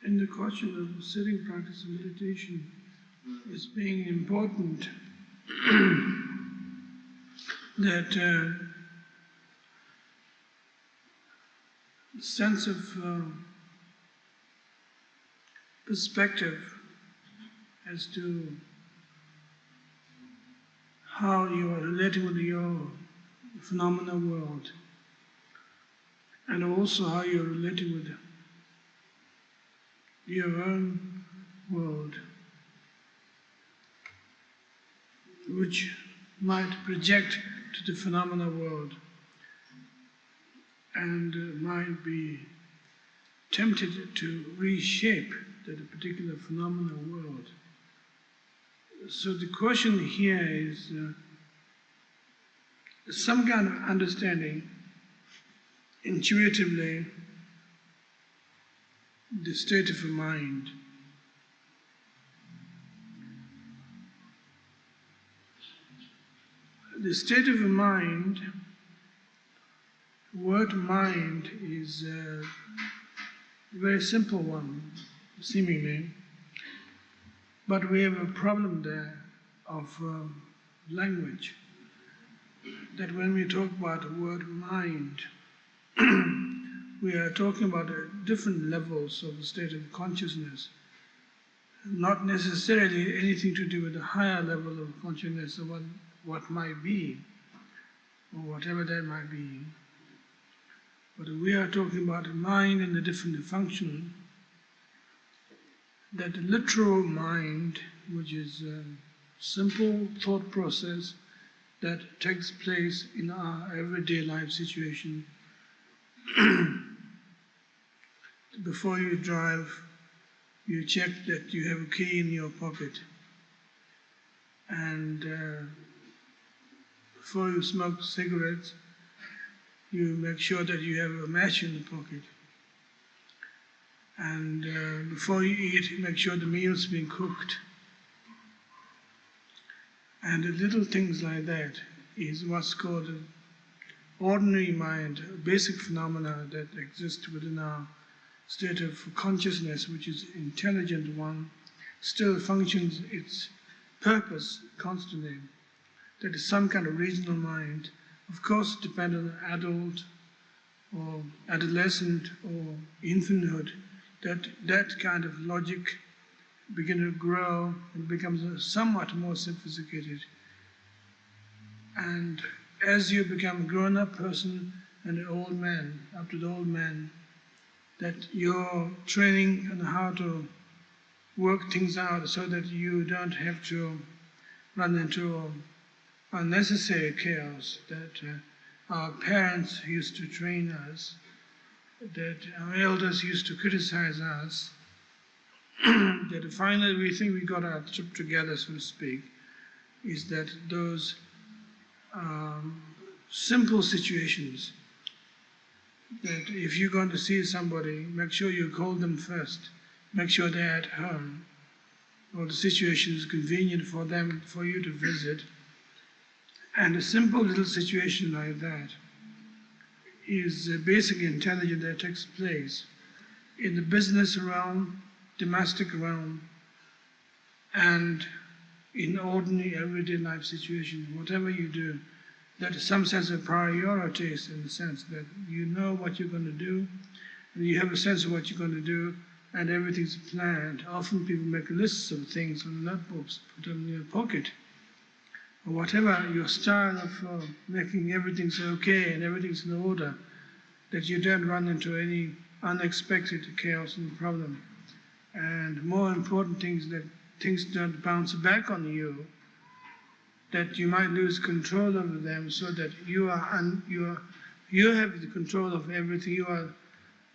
in the question of sitting practice of meditation is being important that sense of perspective as to how you are relating with your phenomenal world, and also how you're relating with your own world, which might project to the phenomenal world and might be tempted to reshape that particular phenomenal world. So the question here is some kind of understanding intuitively the state of a mind. The state of a mind, word mind is a very simple one, seemingly, but we have a problem there of language, that when we talk about the word mind, we are talking about different levels of the state of consciousness, not necessarily anything to do with the higher level of consciousness of what might be, or whatever that might be. But we are talking about the mind and the different function, that the literal mind, which is a simple thought process that takes place in our everyday life situation. Before you drive, you check that you have a key in your pocket, and before you smoke cigarettes, you make sure that you have a match in the pocket, and before you eat, make sure the meal's being cooked. And the little things like that is what's called an ordinary mind, a basic phenomena that exists within our state of consciousness, which is an intelligent one, still functions its purpose constantly. That is some kind of regional mind, of course dependent on adult or adolescent or infanthood, that kind of logic begin to grow and becomes somewhat more sophisticated. And as you become a grown-up person and an old man, up to the old man, that your training on how to work things out so that you don't have to run into unnecessary chaos, that our parents used to train us, that our elders used to criticize us, that finally we think we got our trip together, so to speak, is that those simple situations, that if you're going to see somebody, make sure you call them first, make sure they're at home, or the situation is convenient for them, for you to visit. And a simple little situation like that is a basic intelligence that takes place in the business realm, domestic realm, and in ordinary everyday life situation. Whatever you do, that is some sense of priorities, in the sense that you know what you're going to do, and you have a sense of what you're going to do, and everything's planned. Often people make lists of things on notebooks, put them in your pocket, or whatever your style of making everything's okay and everything's in order, that you don't run into any unexpected chaos and problem. And more important things, that things don't bounce back on you, that you might lose control over them, so that you have the control of everything. You are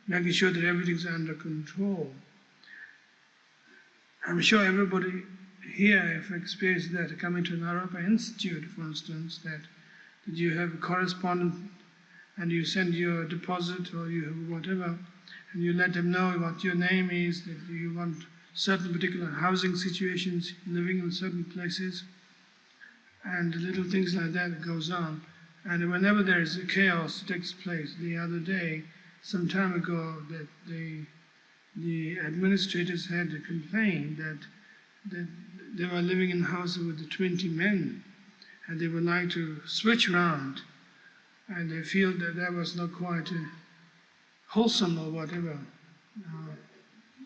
making sure that everything's under control. I'm sure everybody here have experienced that, coming to an Naropa Institute, for instance, that you have a correspondent and you send your deposit or you have whatever, and you let them know what your name is, that you want certain particular housing situations, living in certain places, and little things like that goes on. And whenever there is a chaos that takes place, the other day, some time ago, that the the administrators had complained that they were living in a house with 20 men, and they would like to switch around, and they feel that was not quite wholesome or whatever,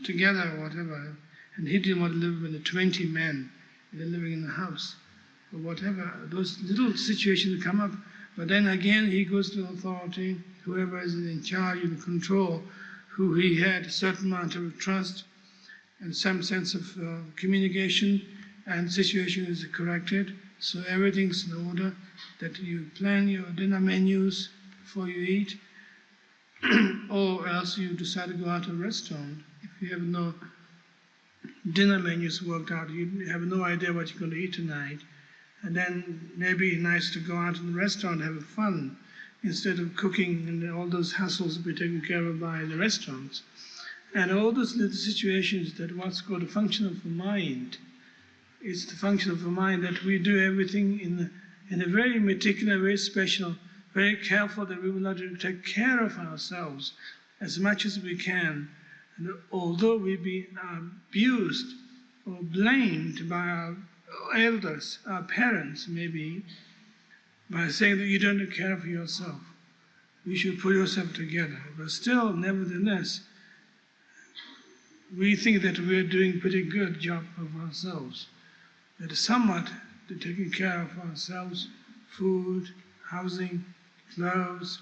together or whatever, and he didn't want to live with the 20 men living in the house or whatever. Those little situations come up, but then again he goes to authority, whoever is in charge and control, who he had a certain amount of trust and some sense of communication, and situation is corrected, so everything's in order, that you plan your dinner menus before you eat, or else you decide to go out to a restaurant. If you have no dinner menus worked out, you have no idea what you're going to eat tonight, and then maybe it's nice to go out to the restaurant and have fun, instead of cooking and all those hassles be taken care of by the restaurants. And all those little situations that what's called a function of the mind. It's the function of the mind that we do everything in a very meticulous, very special, very careful, that we would like to take care of ourselves as much as we can. And although we be abused or blamed by our elders, our parents maybe, by saying that you don't take care of yourself, you should pull yourself together. But still, nevertheless, we think that we're doing a pretty good job of ourselves. That somewhat to taking care of ourselves, food, housing, clothes,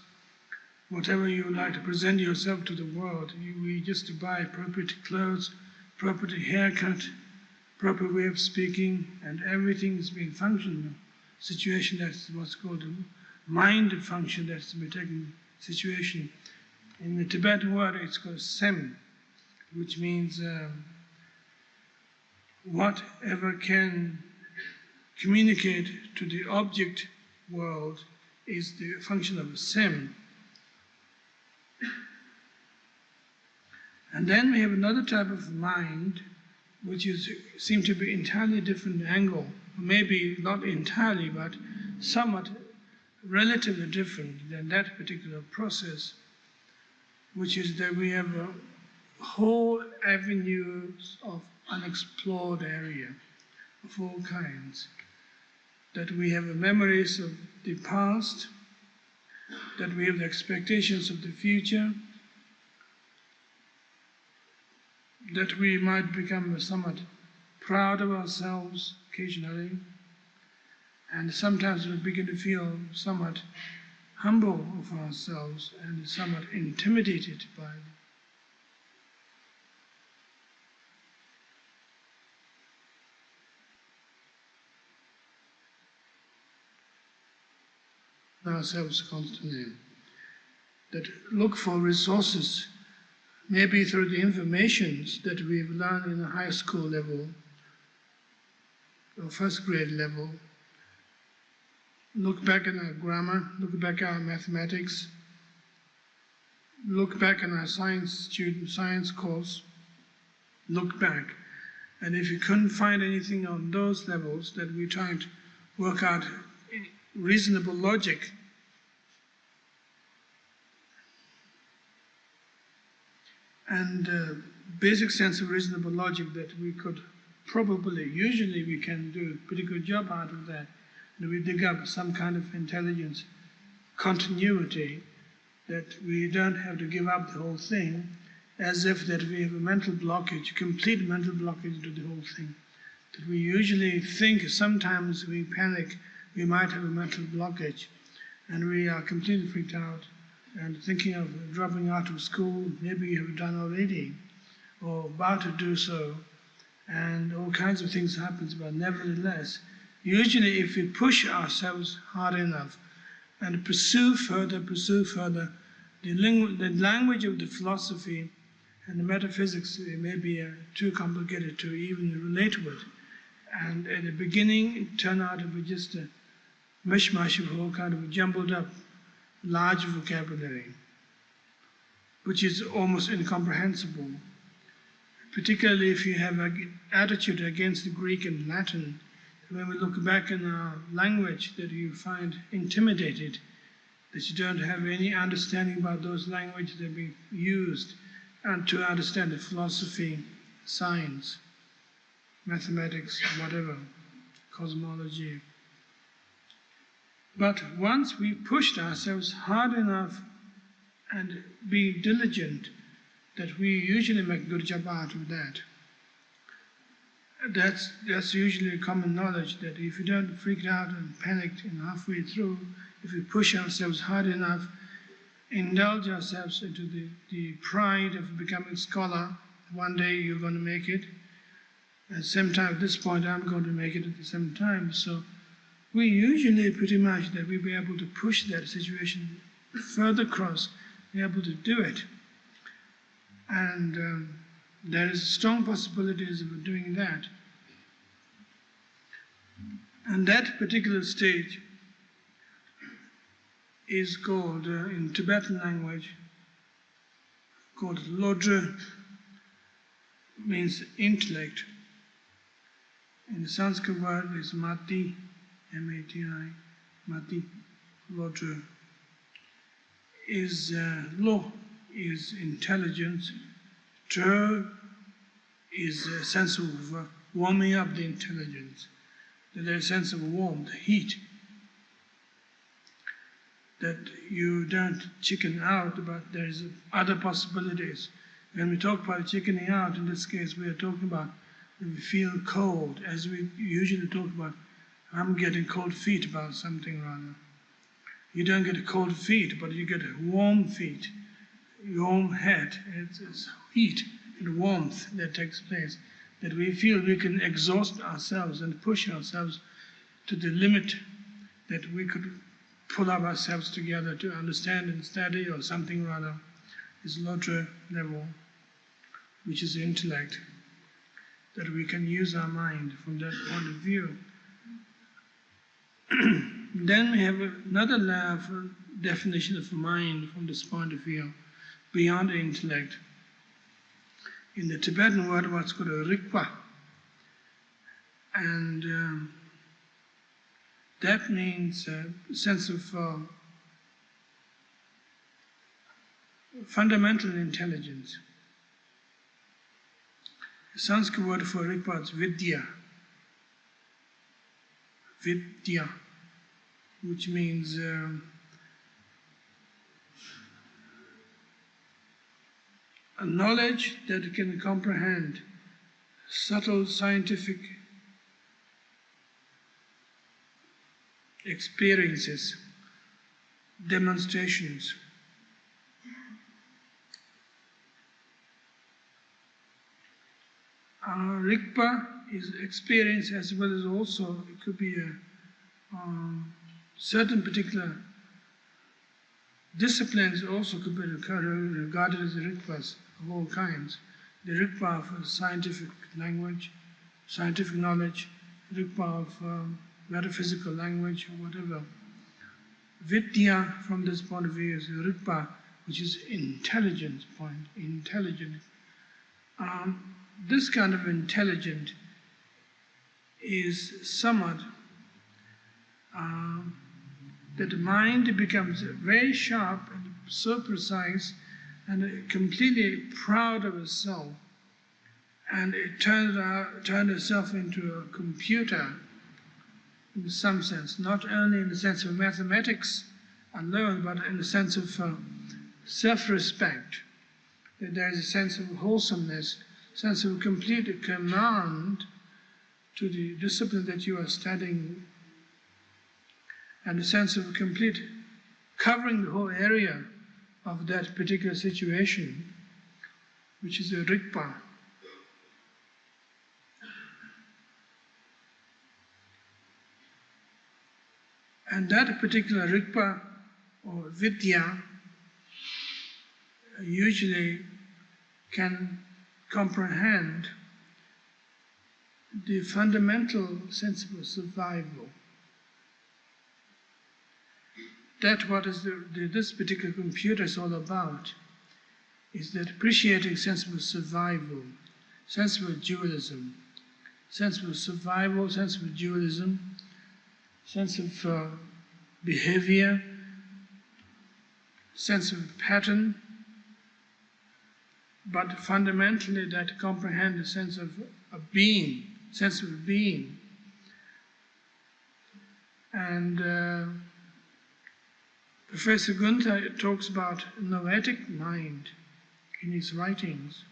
whatever you would like to present yourself to the world. We just buy appropriate clothes, appropriate haircut, proper way of speaking, and everything is being functional. Situation, that's what's called a mind function, that's the taken situation. In the Tibetan word, it's called sem, which means whatever can communicate to the object world is the function of a sem. And then we have another type of mind, which seems to be entirely different angle, maybe not entirely, but somewhat relatively different than that particular process, which is that we have a whole avenues of unexplored area of all kinds, that we have memories of the past, that we have the expectations of the future, that we might become somewhat proud of ourselves occasionally, and sometimes we begin to feel somewhat humble of ourselves and somewhat intimidated by ourselves constantly, that look for resources, maybe through the informations that we've learned in the high school level or first grade level. Look back at our grammar, look back at our mathematics, look back at our science course, look back. And if you couldn't find anything on those levels, that we try to work out reasonable logic. And basic sense of reasonable logic that we could probably, usually we can do a pretty good job out of that. And we dig up some kind of intelligence, continuity, that we don't have to give up the whole thing, as if that we have a mental blockage, complete mental blockage to the whole thing. That we usually think, sometimes we panic, we might have a mental blockage, and we are completely freaked out and thinking of dropping out of school, maybe you have done already, or about to do so, and all kinds of things happen, but nevertheless, usually if we push ourselves hard enough and pursue further, the language of the philosophy and the metaphysics may be too complicated to even relate with. And at the beginning, it turned out to be just a mishmash of all kind of jumbled up, large vocabulary, which is almost incomprehensible, particularly if you have an attitude against the Greek and Latin. When we look back in our language, that you find intimidated, that you don't have any understanding about those languages that are being used, and to understand the philosophy, science, mathematics, whatever, cosmology. But once we pushed ourselves hard enough and be diligent, that we usually make good job out of that. That's usually common knowledge, that if you don't freak out and panic halfway through, if we push ourselves hard enough, indulge ourselves into the pride of becoming a scholar, one day you're going to make it. At the same time, at this point, I'm going to make it at the same time. So we usually pretty much that we'll be able to push that situation further across, be able to do it. And there is strong possibilities of doing that. And that particular stage is called, in Tibetan language, called Lodra, means intellect. In the Sanskrit word is Mati, M-A-T-I, Mati, Lodra. Is Lo is intelligence, Dra is a sense of warming up the intelligence. There's a sense of warmth, heat, that you don't chicken out, but there's other possibilities. When we talk about chickening out, in this case, we are talking about when we feel cold, as we usually talk about, I'm getting cold feet about something or other. You don't get cold feet, but you get warm feet, warm head. It's heat and warmth that takes place, that we feel we can exhaust ourselves and push ourselves to the limit that we could pull up ourselves together to understand and study or something or other. Is Lodra level, which is intellect, that we can use our mind from that point of view. Then we have another layer of definition of mind from this point of view, beyond intellect. In the Tibetan word, what's called a rikpa. And that means a sense of fundamental intelligence. The Sanskrit word for rikpa is vidya. Vidya, which means a knowledge that can comprehend subtle scientific experiences, demonstrations. Rikpa is experience as well as also, it could be a certain particular disciplines also could be regarded as rikpas of all kinds. The rikpa of scientific language, scientific knowledge, rikpa of metaphysical language or whatever. Vidya from this point of view is rikpa, which is intelligence point, intelligent. This kind of intelligent is somewhat that the mind becomes very sharp and so precise and completely proud of itself, and it turned itself into a computer in some sense, not only in the sense of mathematics alone, but in the sense of self-respect. That there is a sense of wholesomeness, sense of complete command to the discipline that you are studying, and a sense of complete covering the whole area of that particular situation, which is a rikpa. And that particular rikpa or vidya usually can comprehend the fundamental sense of survival. That what is this particular computer is all about, is that appreciating sense of survival, sense of dualism, sense of survival, sense of dualism, sense of behavior, sense of pattern, but fundamentally that comprehend a sense of a being, sense of being. And Professor Gunther talks about noetic mind in his writings.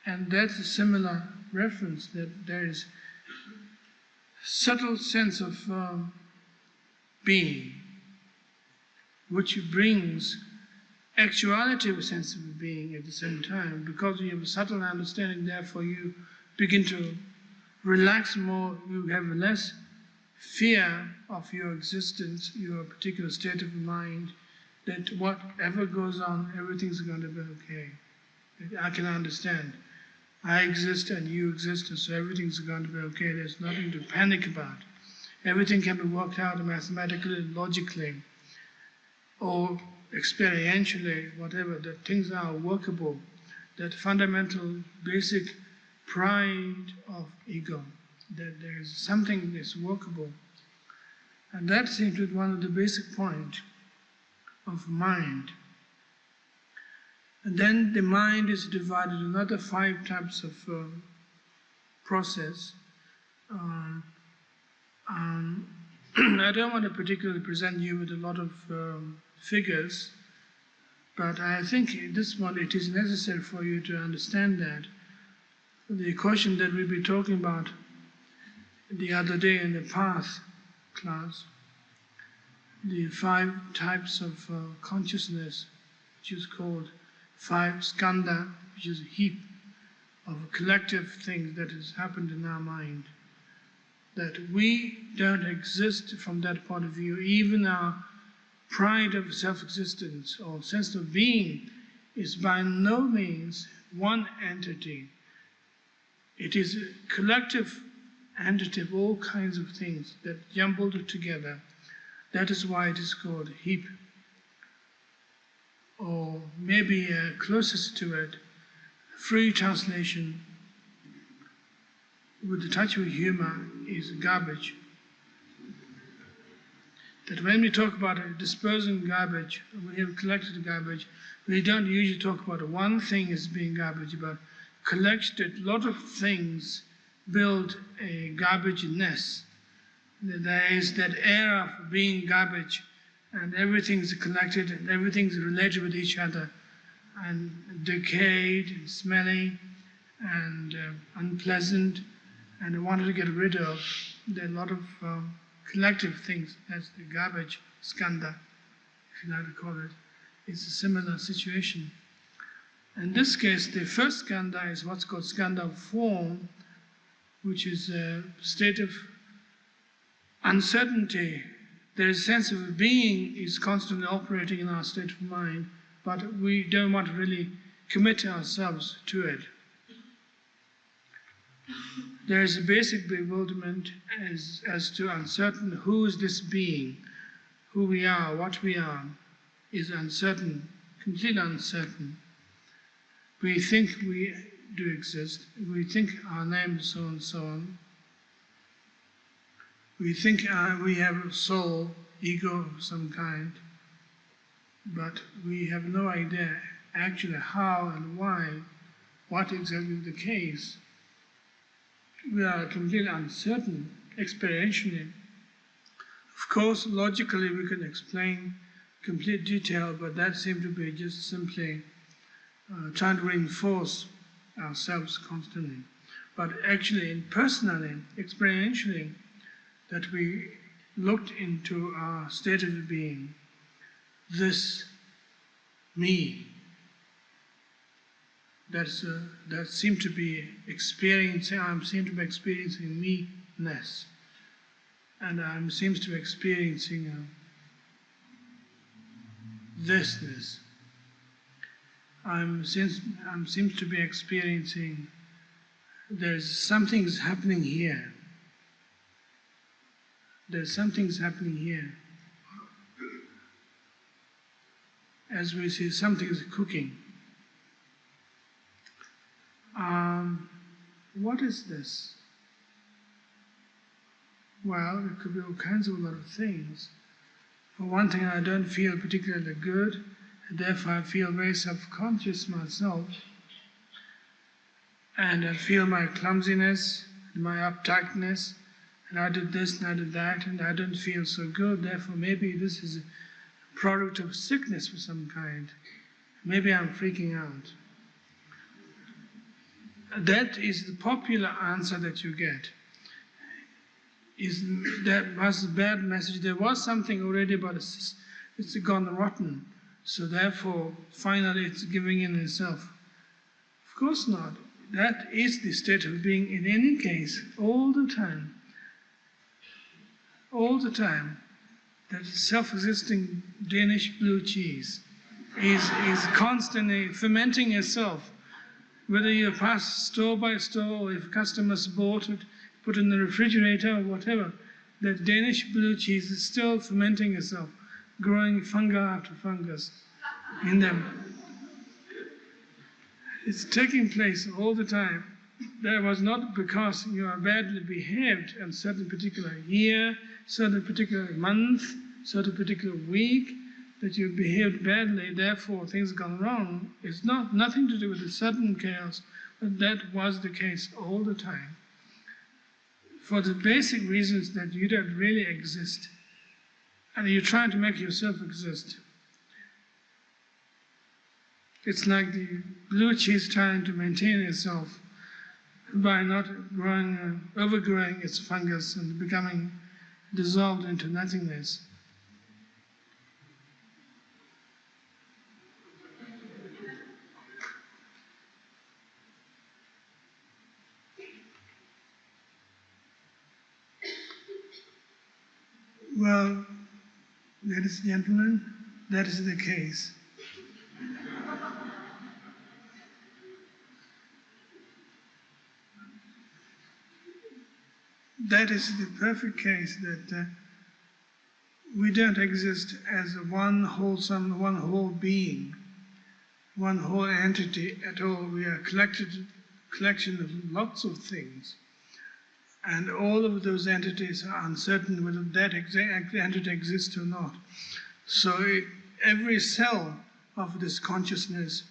And that's a similar reference, that there is subtle sense of being, which brings actuality of a sense of being at the same time. Because you have a subtle understanding, therefore you begin to relax more, you have less fear of your existence, your particular state of mind, that whatever goes on, everything's going to be okay. I can understand. I exist and you exist, and so everything's going to be okay. There's nothing to panic about. Everything can be worked out mathematically, logically, or experientially, whatever, that things are workable. That fundamental, basic pride of ego, that there is something that's workable. And that seems to be one of the basic points of mind. And then the mind is divided into another 5 types of process. I don't want to particularly present you with a lot of figures, but I think at this point it is necessary for you to understand that the question that we'll be talking about the other day in the Path class, the 5 types of consciousness, which is called 5 skandha, which is a heap of collective things that has happened in our mind, that we don't exist from that point of view. Even our pride of self-existence or sense of being is by no means one entity. It is a collective entity of all kinds of things that jumbled together. That is why it is called heap. Or maybe closest to it, free translation with a touch of humor is garbage. That when we talk about disposing garbage, we have collected garbage, we don't usually talk about one thing as being garbage, but collected a lot of things build a garbage nest. There is that air of being garbage, and everything's collected and everything's related with each other, and decayed and smelly and unpleasant, and wanted to get rid of. There are a lot of collective things as the garbage skandha, if you like to call it. It's a similar situation. In this case, the first skandha is what's called skandha of form, which is a state of uncertainty. There is a sense of being is constantly operating in our state of mind, but we don't want to really commit ourselves to it. There is a basic bewilderment as to uncertain who is this being, who we are, what we are, is uncertain, completely uncertain. We think we do exist. We think our name is so and so on. We think we have a soul, ego of some kind, but we have no idea actually how and why, what exactly is the case. We are completely uncertain experientially. Of course, logically we can explain complete detail, but that seems to be just simply trying to reinforce ourselves constantly. But actually, personally, experientially, that we looked into our state of being, this me, that seem to be experiencing, I seem to be experiencing me-ness, and I seems to be experiencing thisness. I seems to be experiencing there's something's happening here. There's something's happening here. As we see, something's cooking. What is this? Well, it could be all kinds of a lot of things. For one thing, I don't feel particularly good, and therefore I feel very self-conscious myself. and I feel my clumsiness, my uptightness, and I did this and I did that, and I don't feel so good, therefore maybe this is a product of sickness of some kind. Maybe I'm freaking out. That is the popular answer that you get. That was a bad message. There was something already, but it's gone rotten. So therefore, finally it's giving in itself. Of course not. That is the state of being in any case, all the time. All the time. That self-existing Danish blue cheese is constantly fermenting itself. Whether you pass store by store, or if customers bought it, put it in the refrigerator or whatever, that Danish blue cheese is still fermenting itself, growing fungi after fungus in them. It's taking place all the time. That was not because you are badly behaved in certain particular year, certain particular month, certain particular week, that you behaved badly, therefore things have gone wrong. It's nothing to do with a sudden chaos, but that was the case all the time. For the basic reasons that you don't really exist, and you're trying to make yourself exist. It's like the blue cheese trying to maintain itself by not overgrowing its fungus and becoming dissolved into nothingness. Well, ladies and gentlemen, that is the case. That is the perfect case that we don't exist as one whole being, one whole entity at all. We are a collection of lots of things. And all of those entities are uncertain whether that entity exists or not. So every cell of this consciousness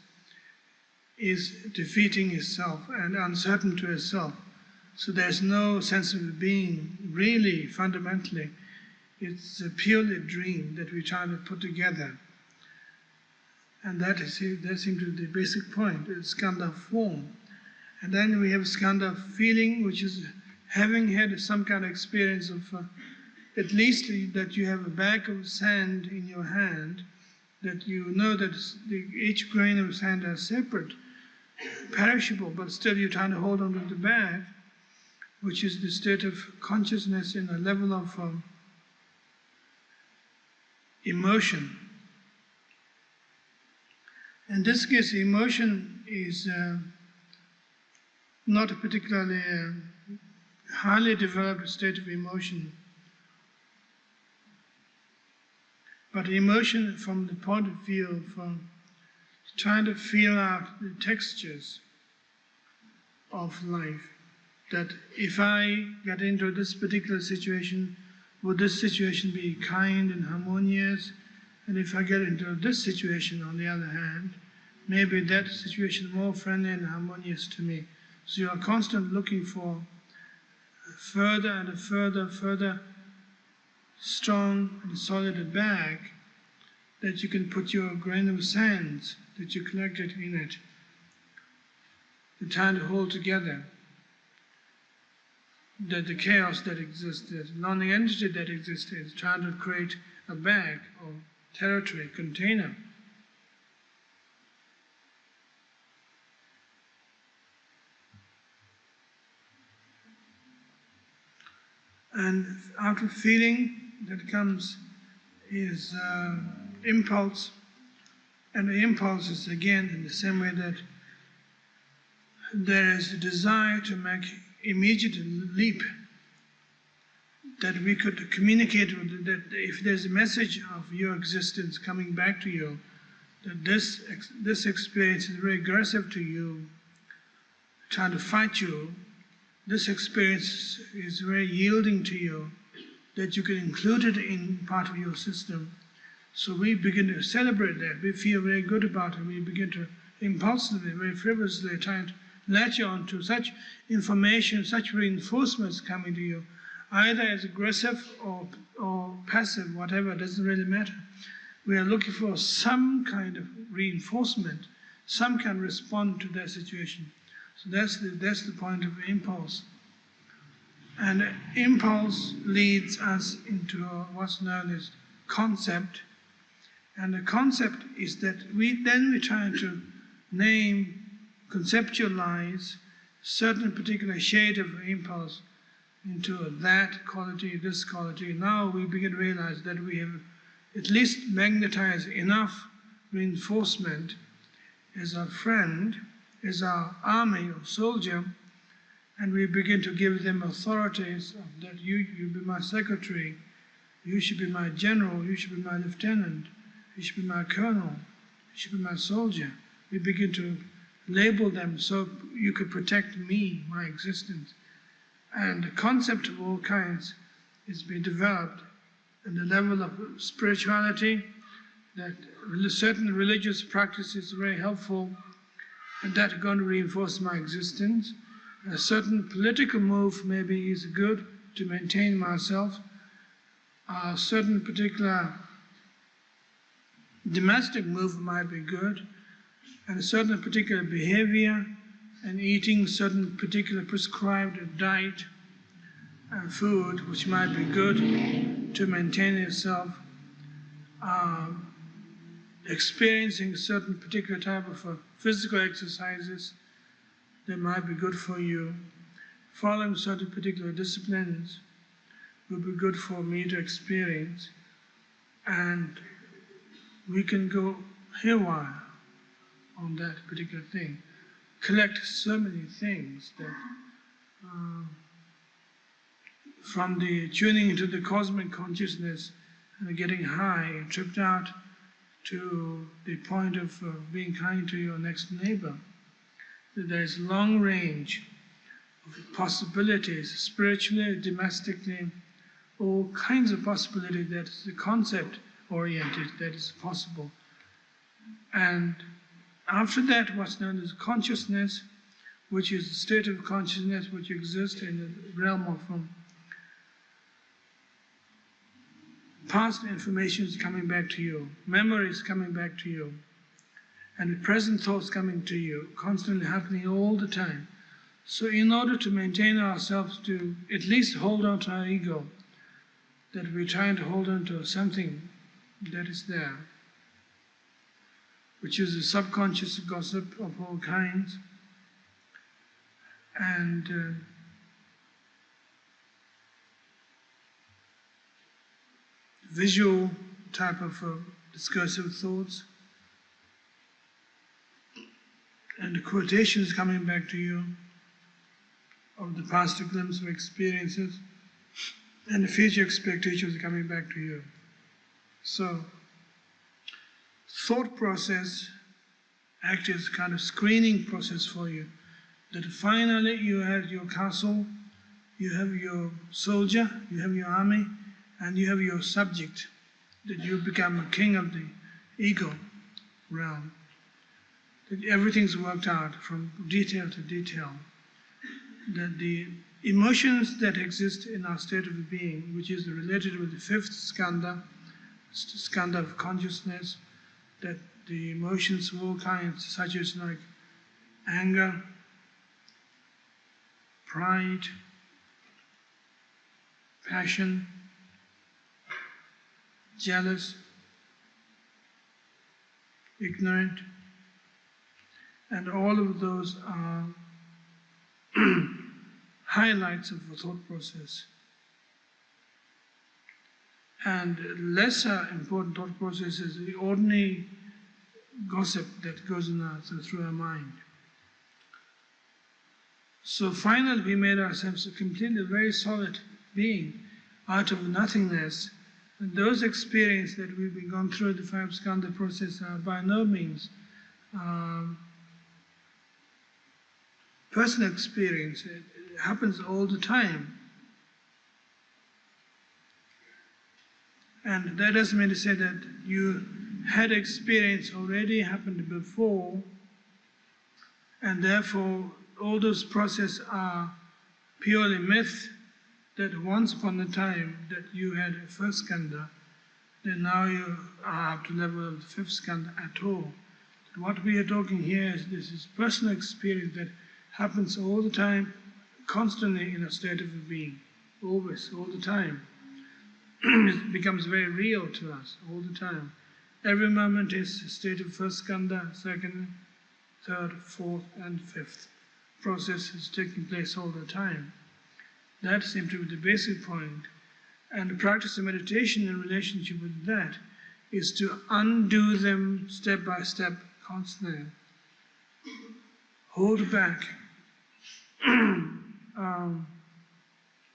is defeating itself and uncertain to itself. So there's no sense of being really fundamentally. It's a purely dream that we're trying to put together. And that seems to be the basic point. It's skandha form. And then we have skandha feeling, which is having had some kind of experience of at least that you have a bag of sand in your hand, that you know that each grain of sand is separate, perishable, but still you're trying to hold on to the bag, which is the state of consciousness in a level of emotion. In this case, emotion is not a particularly highly developed state of emotion, but emotion from the point of view from trying to feel out the textures of life. That if I get into this particular situation, would this situation be kind and harmonious? And if I get into this situation, on the other hand, maybe that situation is more friendly and harmonious to me. So you are constantly looking for further and further strong and solid bag that you can put your grain of sand that you collected in it, the time to hold together. That the chaos that exists, the non-entity that exists, is trying to create a bag or territory, container. And after feeling that comes is impulse, and the impulse is again in the same way that there is a desire to make immediate leap, that we could communicate with, that if there's a message of your existence coming back to you, that this experience is very aggressive to you, trying to fight you, this experience is very yielding to you, that you can include it in part of your system. So we begin to celebrate that. We feel very good about it. We begin to impulsively, very frivolously trying to latch on to such information, such reinforcements coming to you, either as aggressive or passive, whatever, doesn't really matter. We are looking for some kind of reinforcement, some can respond to that situation. So that's the point of impulse. And impulse leads us into what's known as concept. And the concept is that we try to name, conceptualize certain particular shade of impulse into that quality, this quality. Now we begin to realize that we have at least magnetized enough reinforcement as our friend, as our army or soldier, and we begin to give them authorities of that you be my secretary, you should be my general, you should be my lieutenant, you should be my colonel, you should be my soldier. We begin to label them so you could protect me, my existence. And the concept of all kinds is being developed at the level of spirituality, that certain religious practice is very helpful, and that are going to reinforce my existence. A certain political move maybe is good to maintain myself. A certain particular domestic move might be good, and a certain particular behavior and eating certain particular prescribed diet and food, which might be good to maintain yourself. Experiencing certain particular type of physical exercises that might be good for you. Following certain particular disciplines would be good for me to experience. And we can go haywire on that particular thing. Collect so many things that from the tuning into the cosmic consciousness and getting high and tripped out to the point of being kind to your next neighbor. There is long range of possibilities, spiritually, domestically, all kinds of possibilities that is the concept oriented, that is possible. And after that, what's known as consciousness, which is a state of consciousness which exists in the realm of past information is coming back to you, memories coming back to you, and present thoughts coming to you, constantly happening all the time. So in order to maintain ourselves, to at least hold on to our ego, that we're trying to hold on to something that is there, which is a subconscious gossip of all kinds, and visual type of discursive thoughts, and the quotations coming back to you of the past glimpse of experiences, and the future expectations coming back to you. So, thought process acts as kind of screening process for you, that finally you have your castle, you have your soldier, you have your army, and you have your subject, that you become a king of the ego realm. That everything's worked out from detail to detail. That the emotions that exist in our state of being, which is related with the fifth skandha, skandha of consciousness, that the emotions of all kinds, such as like anger, pride, passion, jealous, ignorant, and all of those are highlights of the thought process. And lesser important thought process is the ordinary gossip that goes in through our mind. So finally we made ourselves a completely very solid being out of nothingness. And those experiences that we've been gone through the five skandha process are by no means personal experience. It happens all the time. And that doesn't mean to say that you had experience already happened before, and therefore all those processes are purely myth, that once upon a time that you had a first skandha, then now you are up to the level of the fifth skandha at all. What we are talking here is this is personal experience that happens all the time, constantly in a state of being, always, all the time. It becomes very real to us all the time. Every moment is a state of first skandha, second, third, fourth, and fifth. Process is taking place all the time. That seems to be the basic point. And the practice of meditation in relationship with that is to undo them step by step, constantly. Hold back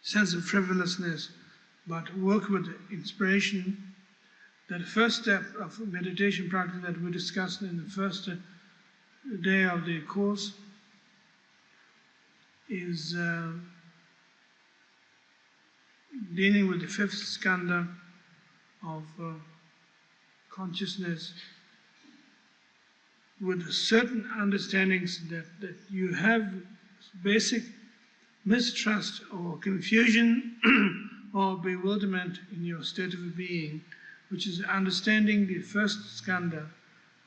sense of frivolousness, but work with inspiration. That first step of meditation practice that we discussed in the first day of the course is dealing with the fifth skandha of consciousness with certain understandings that you have basic mistrust or confusion or bewilderment in your state of being, which is understanding the first skandha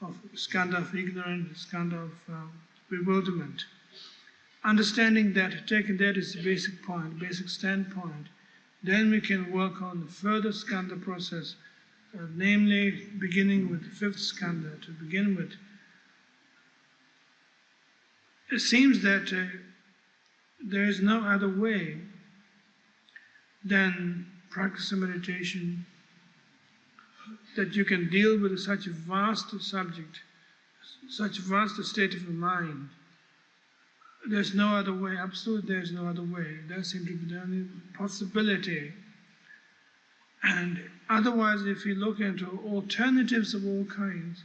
of ignorance, skandha of bewilderment. Understanding that, taking that as the basic point, basic standpoint, then we can work on the further skandha process, namely beginning with the fifth skandha to begin with. It seems that there is no other way than practice of meditation, that you can deal with such a vast subject, such a vast state of the mind. There's no other way, absolutely there's no other way. That seems to be the only possibility. And otherwise, if you look into alternatives of all kinds,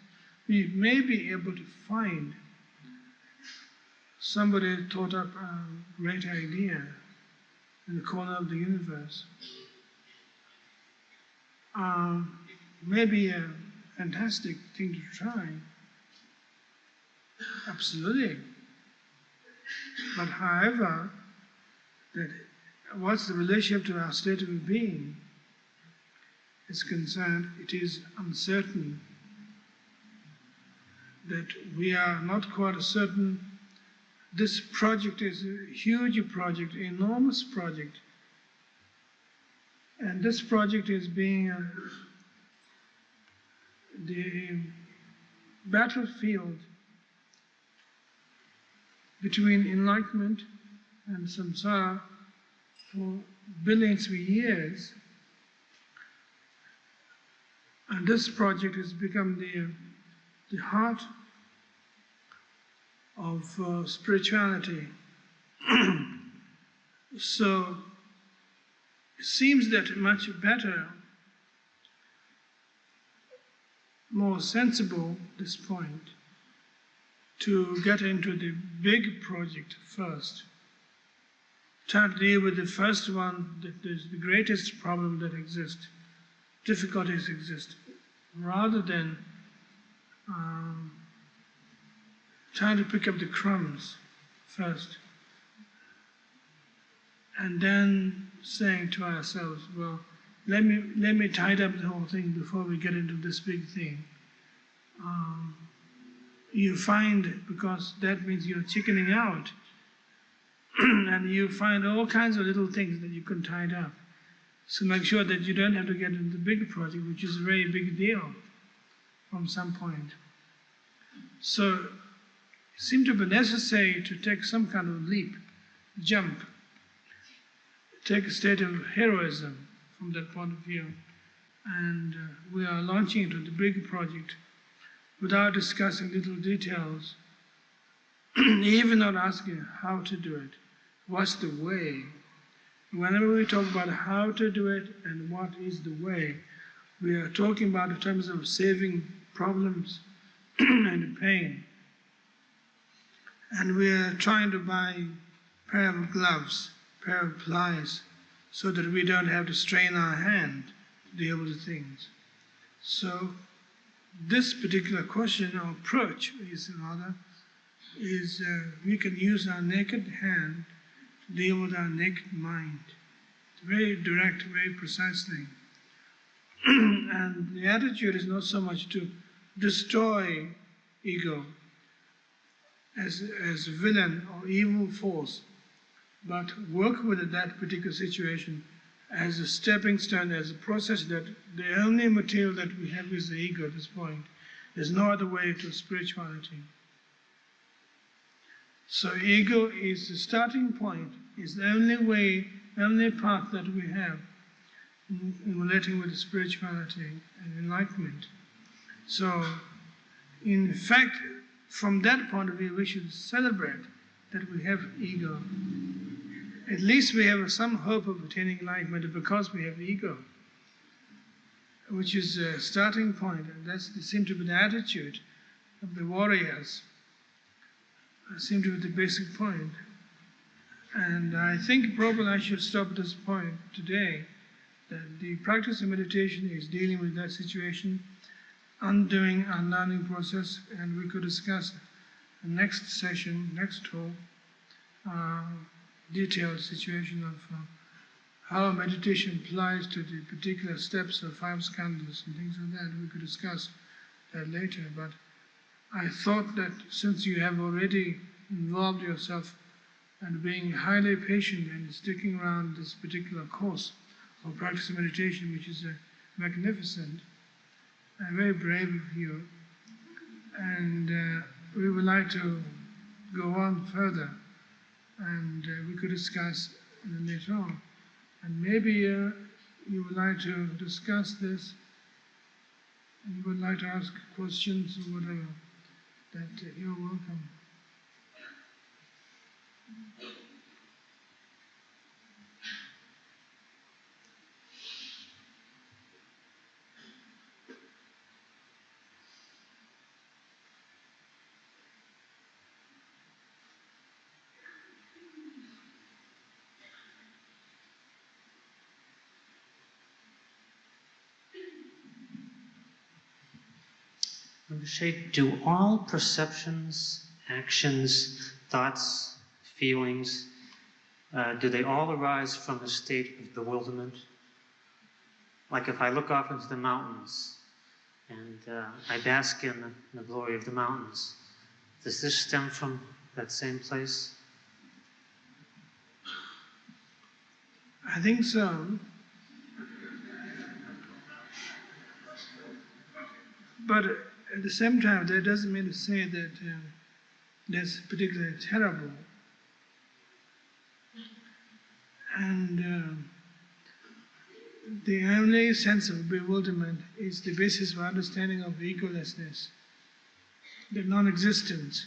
we may be able to find somebody thought up a great idea in the corner of the universe. Maybe a fantastic thing to try. Absolutely. But however, that what's the relationship to our state of being is concerned, it is uncertain. That we are not quite certain. This project is a huge project, enormous project. And this project is being the battlefield between enlightenment and samsara for billions of years. And this project has become the heart of spirituality. So it seems that much better, more sensible at this point, to get into the big project first. Try to deal with the first one that is the greatest problem that exists, difficulties exist, rather than trying to pick up the crumbs first. And then saying to ourselves, well, let me tidy up the whole thing before we get into this big thing. You find, because that means you're chickening out, and you find all kinds of little things that you can tidy up. So make sure that you don't have to get into the big project, which is a very big deal from some point. So it seemed to be necessary to take some kind of leap, jump, take a state of heroism from that point of view. And we are launching into the big project without discussing little details, even not asking how to do it, what's the way. Whenever we talk about how to do it and what is the way, we are talking about in terms of saving problems and pain. And we are trying to buy a pair of gloves, a pair of pliers, so that we don't have to strain our hand to deal with things. So this particular question or approach is rather is we can use our naked hand to deal with our naked mind. It's very direct, very precise thing. And the attitude is not so much to destroy ego as a villain or evil force, but work with that particular situation as a stepping stone, as a process that the only material that we have is the ego at this point. There's no other way to spirituality. So ego is the starting point, is the only way, only path that we have in relating with spirituality and enlightenment. So, in fact, from that point of view, we should celebrate that we have ego. At least we have some hope of attaining enlightenment because we have ego, which is a starting point, and that seems to be the attitude of the warriors. Seems to be the basic point. And I think probably I should stop at this point today, that the practice of meditation is dealing with that situation, undoing our learning process, and we could discuss the next session, next talk, detailed situation of how meditation applies to the particular steps of 5 skandhas and things like that. We could discuss that later, but I thought that since you have already involved yourself and being highly patient and sticking around this particular course of practice of meditation, which is magnificent and very brave of you, and we would like to go on further, and we could discuss later on. And maybe you would like to discuss this, and you would like to ask questions or whatever, that you're welcome. Do all perceptions, actions, thoughts, feelings, do they all arise from a state of bewilderment? Like if I look off into the mountains and I bask in the glory of the mountains, does this stem from that same place? I think so. But at the same time, that doesn't mean to say that that's particularly terrible. And the only sense of bewilderment is the basis for understanding of egolessness, the non-existence.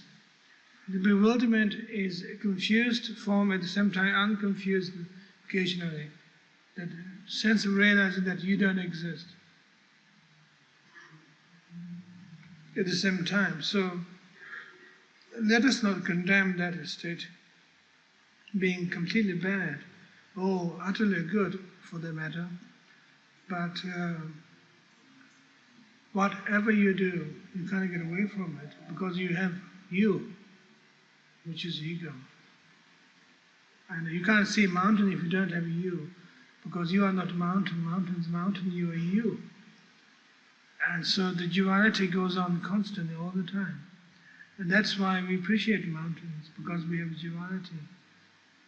The bewilderment is a confused form, at the same time unconfused occasionally. That sense of realizing that you don't exist at the same time. So let us not condemn that state being completely bad or utterly good for the matter, but whatever you do, you can't get away from it because you have you, which is ego. And you can't see a mountain if you don't have you, because you are not mountain, mountain's mountain, you are you. And so the duality goes on constantly all the time. And that's why we appreciate mountains, because we have duality.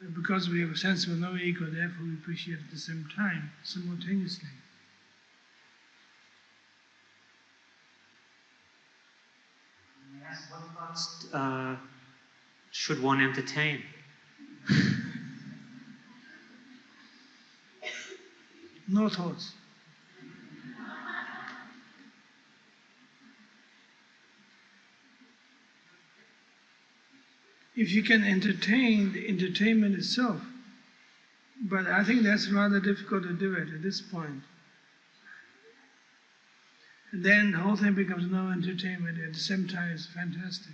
And because we have a sense of no ego, therefore we appreciate at the same time, simultaneously. Yes, what thoughts should one entertain? No thoughts. If you can entertain the entertainment itself, but I think that's rather difficult to do it at this point. And then the whole thing becomes no entertainment, at the same time it's fantastic.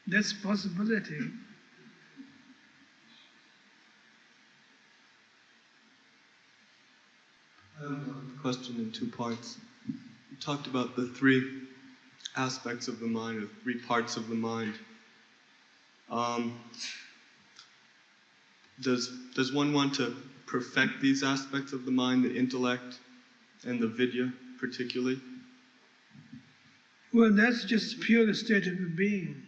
That's a possibility. I have a question in 2 parts. talked about the three aspects of the mind, or three parts of the mind. Does one want to perfect these aspects of the mind, the intellect and the vidya particularly? Well, that's just purely state of being.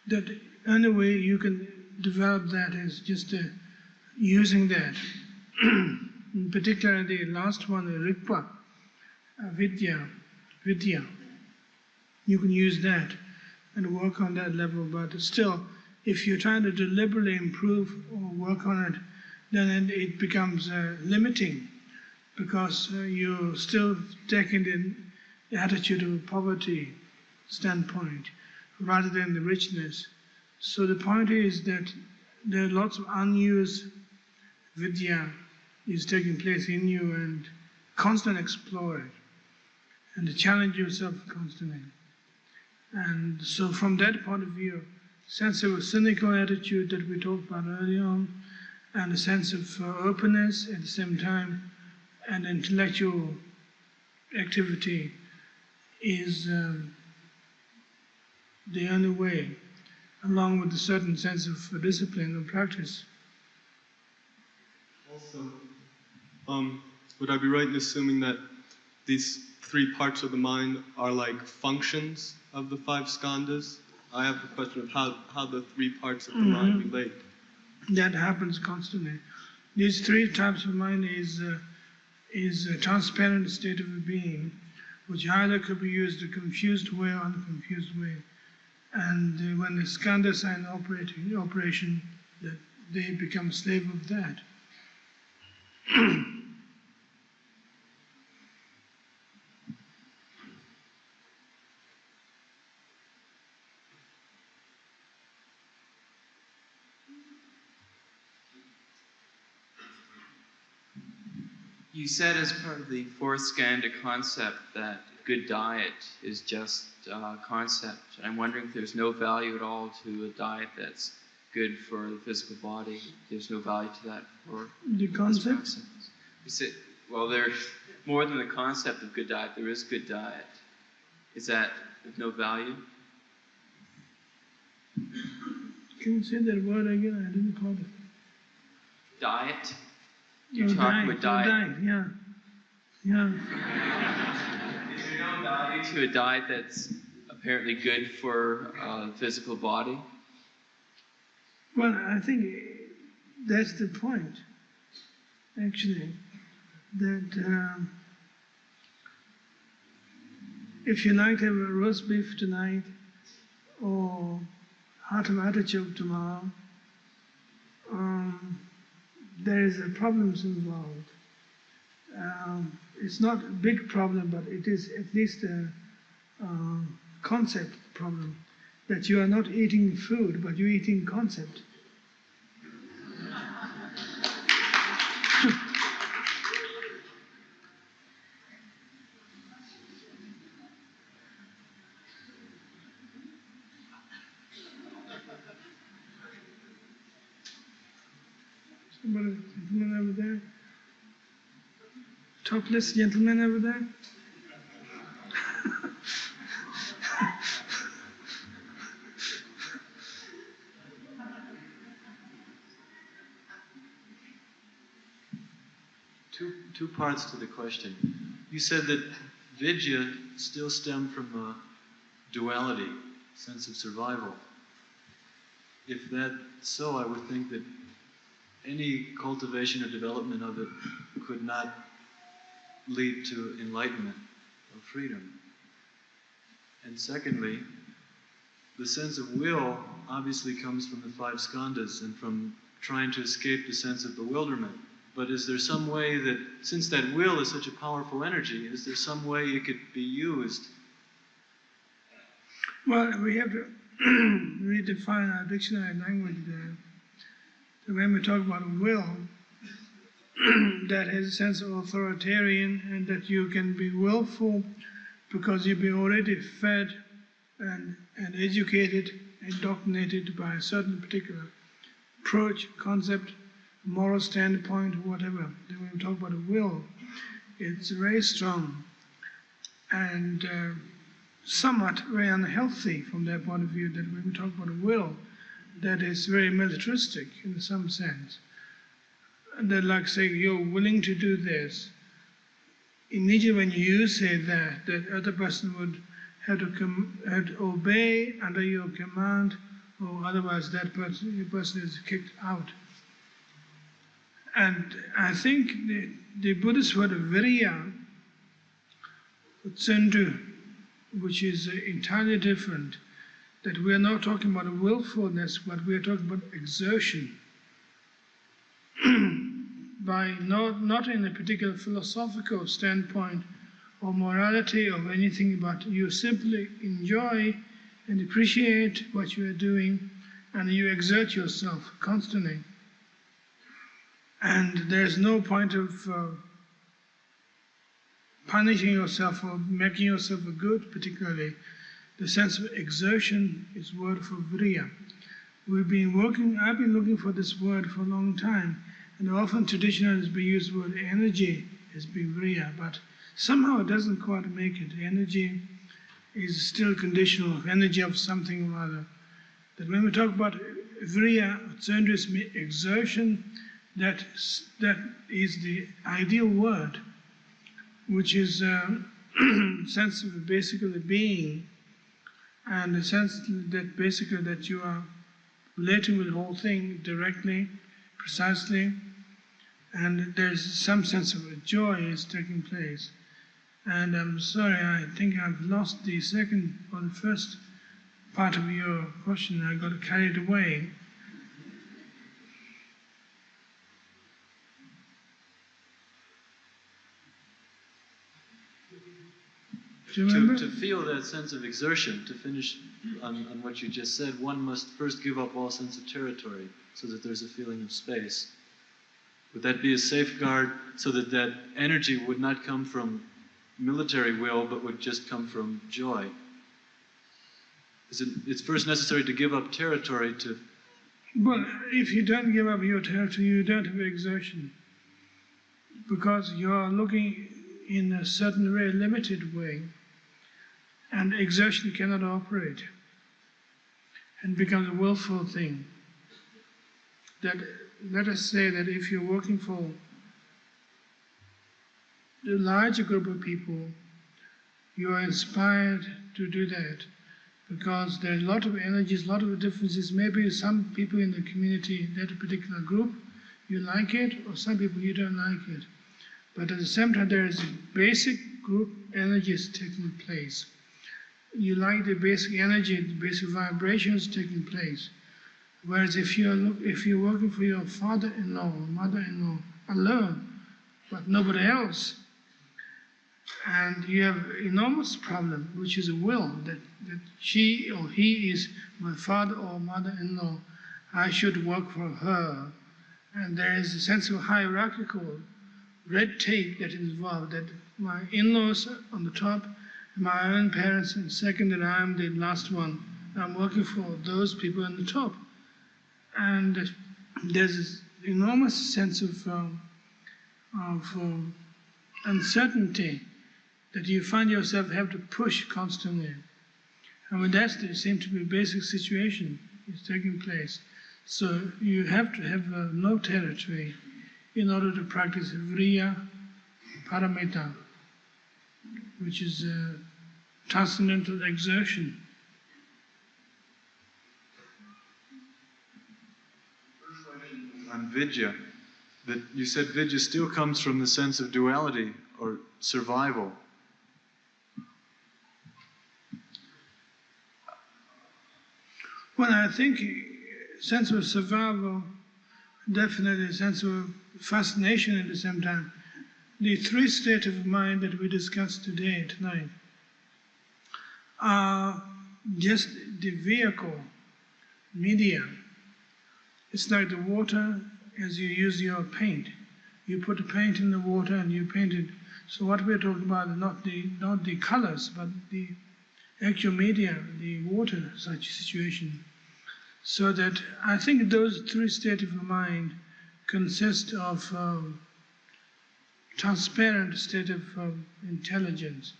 That only way you can develop that is just using that. In particular, the last one, the Rigpa, Vidya. You can use that and work on that level, but still, if you're trying to deliberately improve or work on it, then it becomes limiting, because you're still taking the attitude of a poverty standpoint rather than the richness. So the point is that there are lots of unused vidya is taking place in you, and constantly explore it and challenge yourself constantly. And so from that point of view, sense of a cynical attitude that we talked about earlier on, and a sense of openness at the same time, and intellectual activity is the only way, along with a certain sense of discipline and practice. Also, would I be right in assuming that these three parts of the mind are like functions of the five skandhas? I have the question of how the three parts of the mind relate. That happens constantly. These three types of mind is a transparent state of a being, which either could be used a confused way or unconfused way. And when the skandhas are in operation, that they become slave of that. You said as part of the fourth skandha concept that good diet is just a concept. I'm wondering if there's no value at all to a diet that's good for the physical body. There's no value to that for the concept? You said, well, there's more than the concept of good diet. There is good diet. Is that of no value? Can you say that word again? I didn't call it. Diet? You're talking about diet. Yeah. Yeah. Is there no value to a diet that's apparently good for the physical body? Well, I think that's the point, actually, that if you like to have a roast beef tonight or heart of artichoke tomorrow, there is a problems involved. It's not a big problem, but it is at least a concept problem, that you are not eating food, but you're eating concept. Somebody, gentleman over there? Topless gentleman over there? Two parts to the question. You said that vidya still stemmed from a duality, sense of survival. If that's so, I would think that any cultivation or development of it could not lead to enlightenment or freedom. And secondly, the sense of will obviously comes from the five skandhas and from trying to escape the sense of bewilderment. But is there some way that, since that will is such a powerful energy, is there some way it could be used? Well, we have to redefine our dictionary language there. So when we talk about will, that has a sense of authoritarian, and that you can be willful because you've been already fed and educated, indoctrinated by a certain particular approach, concept, moral standpoint, whatever. Then when we talk about a will, it's very strong. and somewhat very unhealthy from their point of view, that when we talk about a will, that is very militaristic in some sense. That like saying, you're willing to do this. Immediately when you say that, that other person would have to obey under your command, or otherwise that person is kicked out. And I think the Buddhist word virya, tsendu, which is entirely different, that we are not talking about willfulness, but we are talking about exertion. By not in a particular philosophical standpoint or morality or anything, but you simply enjoy and appreciate what you are doing, and you exert yourself constantly. And there's no point of punishing yourself or making yourself a good, particularly. The sense of exertion is word for virya. I've been looking for this word for a long time, and often traditionally we use the word energy as being virya, but somehow it doesn't quite make it. Energy is still conditional, energy of something or other. That when we talk about virya, tsendu means exertion, that is the ideal word, which is a sense of basically being, and the sense that basically that you are relating with the whole thing directly, precisely, and there's some sense of joy is taking place. And I'm sorry, I think I've lost the second or the first part of your question. I got carried away. Do you remember? To feel that sense of exertion, to finish on what you just said, one must first give up all sense of territory so that there's a feeling of space. Would that be a safeguard so that that energy would not come from military will, but would just come from joy? It's first necessary to give up territory to... Well, if you don't give up your territory, you don't have exertion, because you're looking in a certain very limited way, and exertion cannot operate and becomes a willful thing. That, let us say that if you're working for a larger group of people, you are inspired to do that because there are a lot of energies, a lot of differences. Maybe some people in the community, that particular group, you like it, or some people you don't like it. But at the same time, there is a basic group energies taking place. You like the basic energy, the basic vibrations taking place. Whereas if you're working for your father-in-law or mother-in-law alone, but nobody else, and you have enormous problem, which is a will, that she or he is my father or mother-in-law, I should work for her. And there is a sense of hierarchical red tape that is involved, that my in-laws on the top, my own parents in second, and I'm the last one. I'm working for those people on the top. And there's this enormous sense of uncertainty that you find yourself have to push constantly. I mean, that seems to be a basic situation is taking place. So you have to have no territory in order to practice Vriya Paramita, which is transcendental exertion. On Vidya, that you said Vidya still comes from the sense of duality or survival. Well, I think sense of survival, definitely a sense of fascination at the same time. The three states of mind that we discussed tonight, are just the vehicle, medium. It's like the water as you use your paint. You put the paint in the water and you paint it. So what we're talking about is not the colors, but the actual media, the water, such situation. So that I think those three states of mind consist of transparent state of intelligence.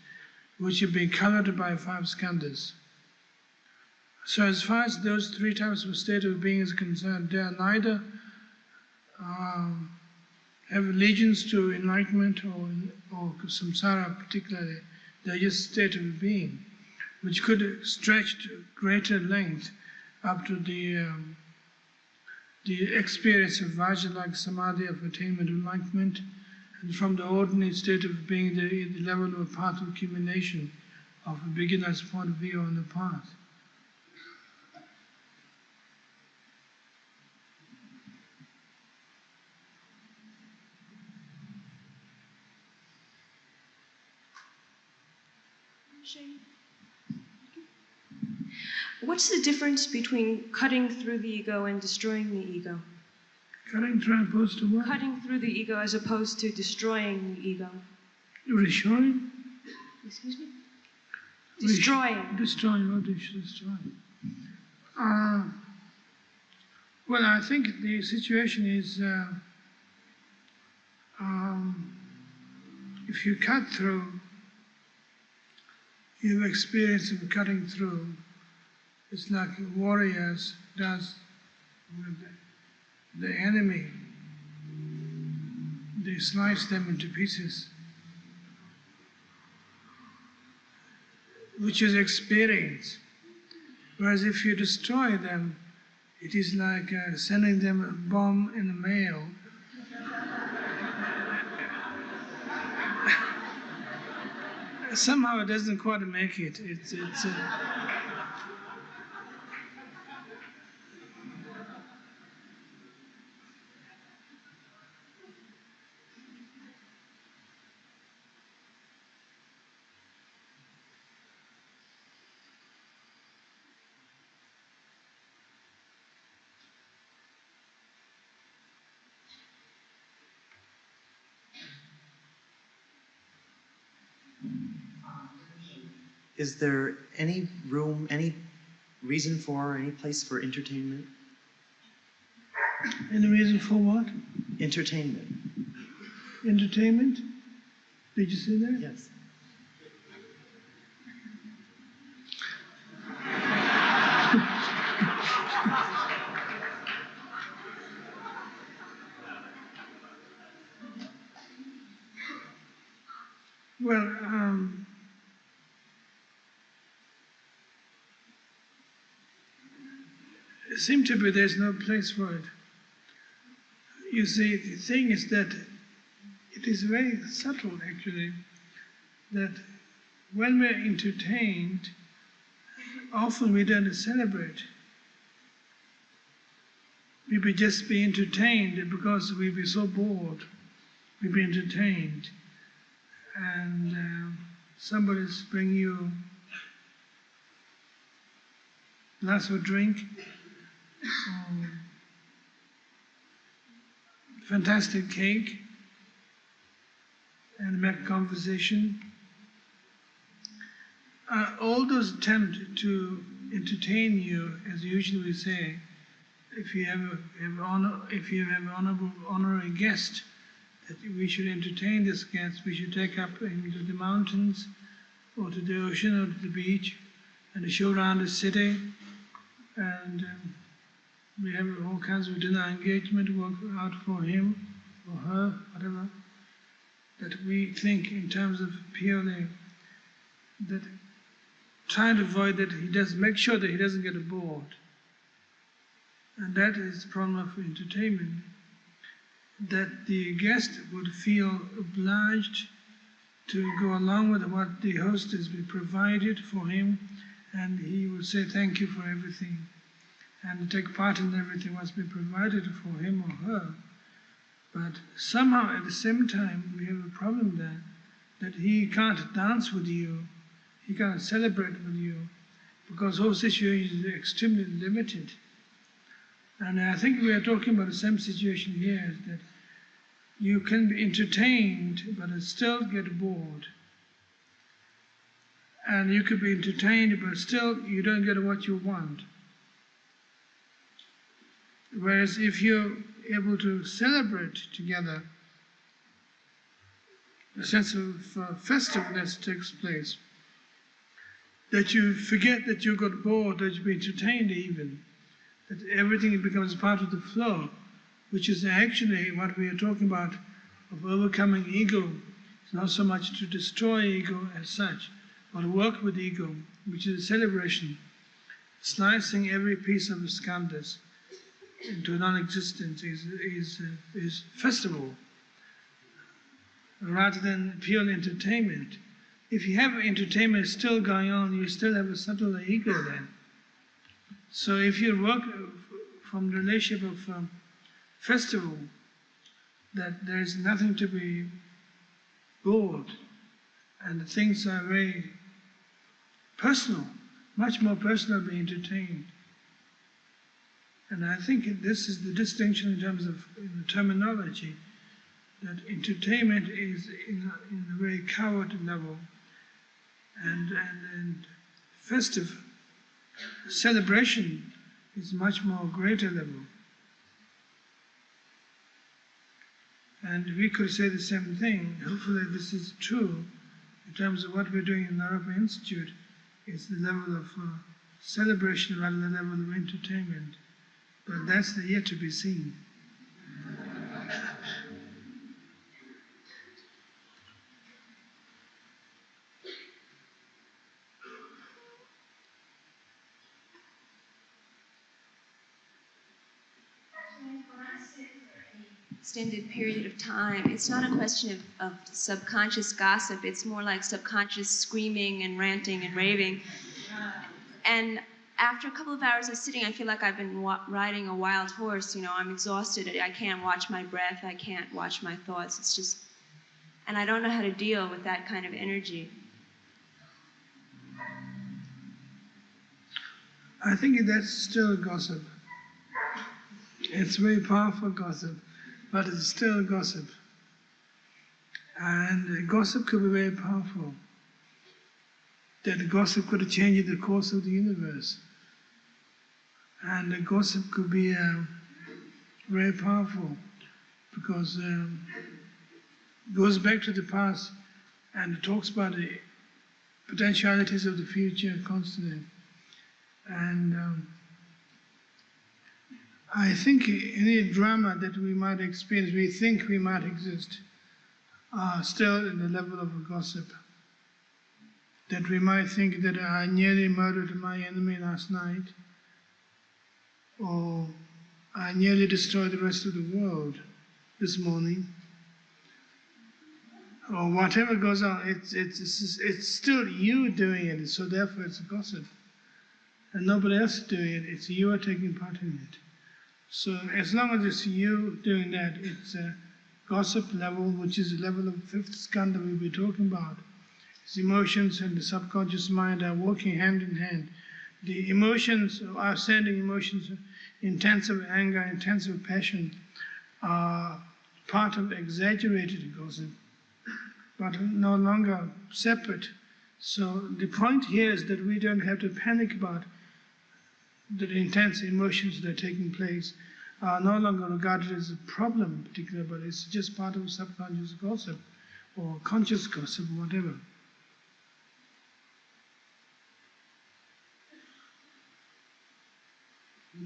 which have been colored by 5 skandhas. So as far as those 3 types of state of being is concerned, they are neither have allegiance to enlightenment or samsara particularly. They are just state of being, which could stretch to greater length up to the experience of Vajra-like samadhi of attainment of enlightenment, and from the ordinary state of being the level of path of accumulation of a beginner's point of view on the path. What's the difference between cutting through the ego and destroying the ego? Cutting through opposed to what? Cutting through the ego as opposed to destroying the ego. Destroying? Excuse me? Destroying. Destroying, what is destroying? Well, I think the situation is if you cut through, you have experience of cutting through. It's like warriors does with the enemy. They slice them into pieces, which is experience. Whereas if you destroy them, it is like sending them a bomb in the mail. Somehow it doesn't quite make it. It's Is there any room, any reason for, any place for entertainment? Any reason for what? Entertainment. Entertainment? Did you say that? Yes. Well, it seems to be there's no place for it. You see, the thing is that it is very subtle, actually, that when we're entertained, often we don't celebrate. We would just be entertained because we'd be so bored. We'd be entertained. And somebody's bring you a glass of drink, fantastic cake, and make conversation. All those attempts to entertain you, as usually we say, if you have an honorary guest, that we should entertain this guest, we should take up him to the mountains, or to the ocean, or to the beach, and show around the city, and we have all kinds of dinner engagement work out for him, or her, whatever, that we think in terms of purely, that trying to avoid that he does, make sure that he doesn't get bored. And that is the problem of entertainment, that the guest would feel obliged to go along with what the host has provided for him, and he would say thank you for everything, and take part in everything what's been provided for him or her. But somehow at the same time we have a problem there, that he can't dance with you, he can't celebrate with you, because whole situation is extremely limited. And I think we are talking about the same situation here, that you can be entertained but still get bored. And you could be entertained but still you don't get what you want. Whereas if you're able to celebrate together, a sense of festiveness takes place. that you forget that you got bored, that you've been entertained even, that everything becomes part of the flow, which is actually what we are talking about of overcoming ego. It's not so much to destroy ego as such, but work with ego, which is a celebration, slicing every piece of the skandhas into non-existence is festival, rather than pure entertainment. If you have entertainment still going on, you still have a subtle ego then. So if you work from the relationship of festival, that there is nothing to be bored, and the things are very personal, much more personal to be entertained. And I think this is the distinction in terms of the terminology, that entertainment is in a very coward level, and festive celebration is much more greater level. And we could say the same thing. Hopefully this is true in terms of what we're doing in the Naropa Institute. It's the level of celebration rather than the level of entertainment. But that's yet to be seen. Extended period of time, it's not a question of subconscious gossip, it's more like subconscious screaming and ranting and raving. And after a couple of hours of sitting, I feel like I've been riding a wild horse. I'm exhausted, I can't watch my breath, I can't watch my thoughts, it's just, and I don't know how to deal with that kind of energy. I think that's still gossip. It's very powerful gossip, but it's still gossip. And gossip could be very powerful. That gossip could change the course of the universe. And gossip could be very powerful because it goes back to the past and talks about the potentialities of the future constantly. And I think any drama that we might experience, we think we might exist, are still in the level of a gossip. That we might think that I nearly murdered my enemy last night, or I nearly destroyed the rest of the world this morning, or whatever goes on, it's still you doing it, so therefore it's a gossip. And nobody else is doing it, it's you are taking part in it. So as long as it's you doing that, it's a gossip level, which is the level of fifth skandha we'll be talking about. His emotions and the subconscious mind are working hand in hand. The emotions, outstanding emotions, intensive anger, intensive passion, are part of exaggerated gossip, but no longer separate. So the point here is that we don't have to panic about the intense emotions that are taking place are no longer regarded as a problem particularly, but it's just part of subconscious gossip or conscious gossip or whatever.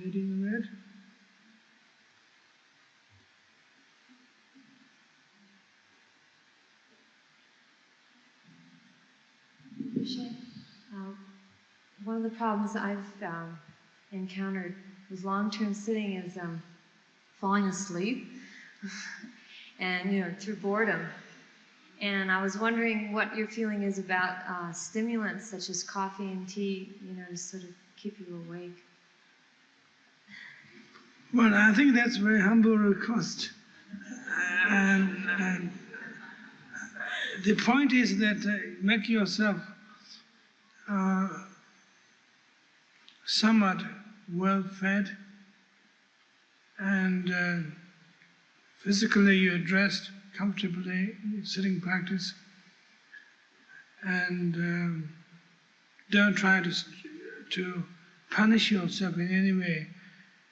Lady in the red? One of the problems I've encountered with long-term sitting is falling asleep, and through boredom. And I was wondering what your feeling is about stimulants such as coffee and tea, to sort of keep you awake. Well, I think that's a very humble request. And the point is that make yourself somewhat well-fed, and physically you're dressed comfortably, sitting practice, and don't try to punish yourself in any way,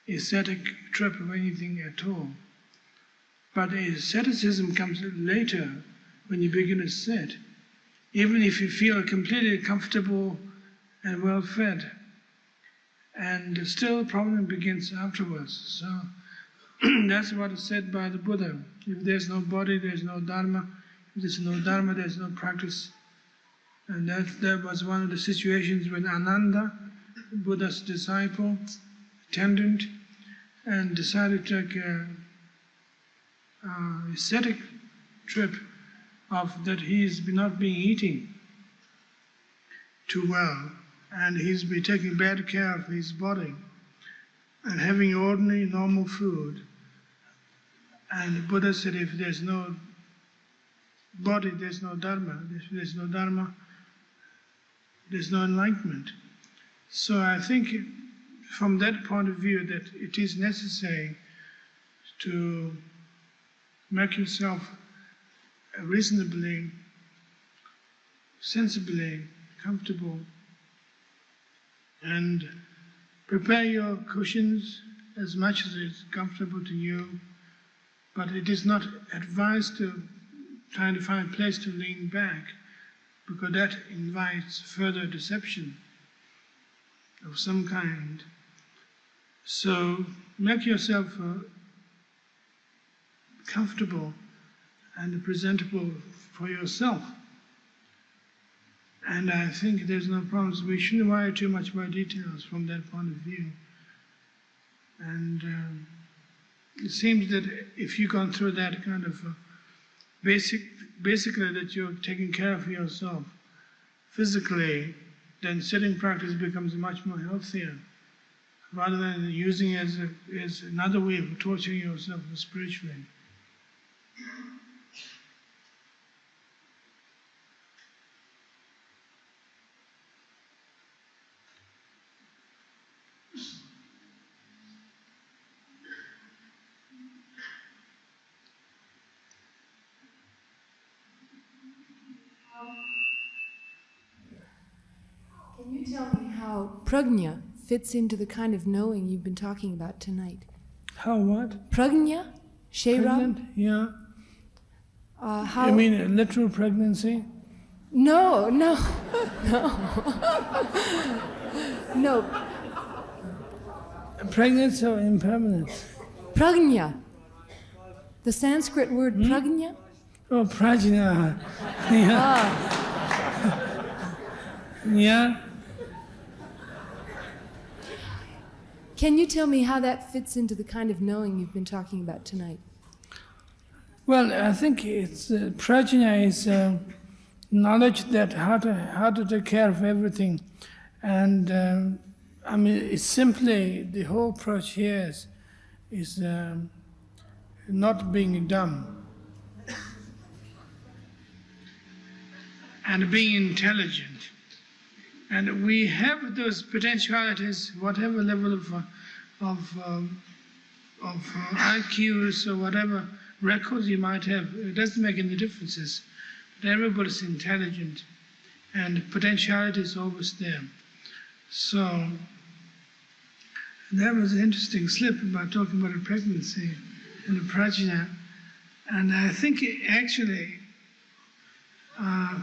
ascetic trip of anything at all. But asceticism comes later when you begin to sit. Even if you feel completely comfortable and well fed. And still the problem begins afterwards. So that's what is said by the Buddha. If there's no body, there's no dharma. If there's no dharma, there's no practice. And that was one of the situations when Ananda, Buddha's disciple, attendant, and decided to take an ascetic trip of that he's not been eating too well, and he's been taking bad care of his body and having ordinary, normal food. And the Buddha said, if there's no body, there's no dharma. If there's no dharma, there's no enlightenment. So I think from that point of view that it is necessary to make yourself reasonably, sensibly comfortable and prepare your cushions as much as it's comfortable to you, but it is not advised to try to find a place to lean back, because that invites further deception of some kind. So make yourself comfortable and presentable for yourself. And I think there's no problems. We shouldn't worry too much about details from that point of view. And it seems that if you've gone through that kind of basically that you're taking care of yourself physically, then sitting practice becomes much more healthier, rather than using it as another way of torturing yourself spiritually. Can you tell me how prajna fits into the kind of knowing you've been talking about tonight? How what? Prajna? Shayram? Pregnant? Yeah. How? You mean literal pregnancy? No. No. Pregnant or impermanent? Prajna. The Sanskrit word prajna? Oh, prajna. Yeah. Yeah. Can you tell me how that fits into the kind of knowing you've been talking about tonight? Well, I think it's prajna is knowledge that how to take care of everything, and I mean it's simply the whole approach here is not being dumb and being intelligent. And we have those potentialities, whatever level of IQs or whatever records you might have. It doesn't make any differences. But everybody's intelligent, and potentiality is always there. So that was an interesting slip about talking about a pregnancy and a prajna. And I think actually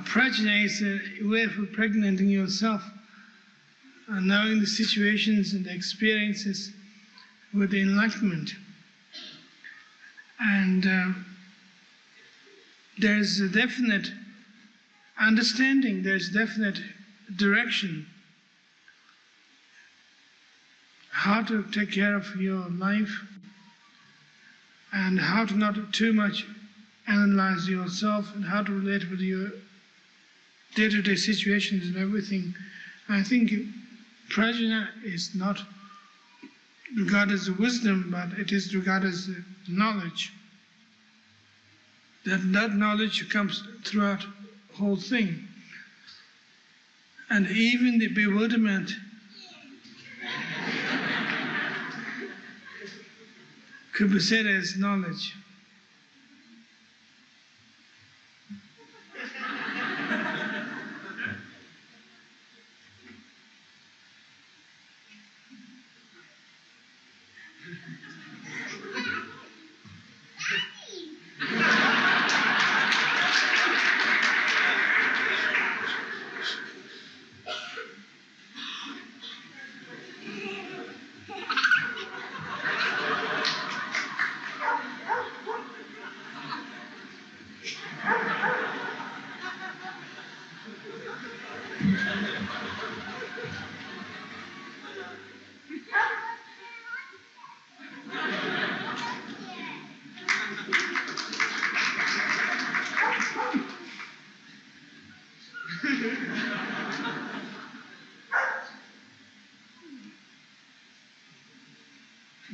prajna is a way of impregnating yourself, knowing the situations and the experiences with the enlightenment. And there's a definite understanding, there's definite direction, how to take care of your life and how to not too much analyze yourself and how to relate with your day-to-day situations and everything. I think prajna is not regarded as wisdom, but it is regarded as knowledge. That knowledge comes throughout the whole thing. And even the bewilderment could be said as knowledge.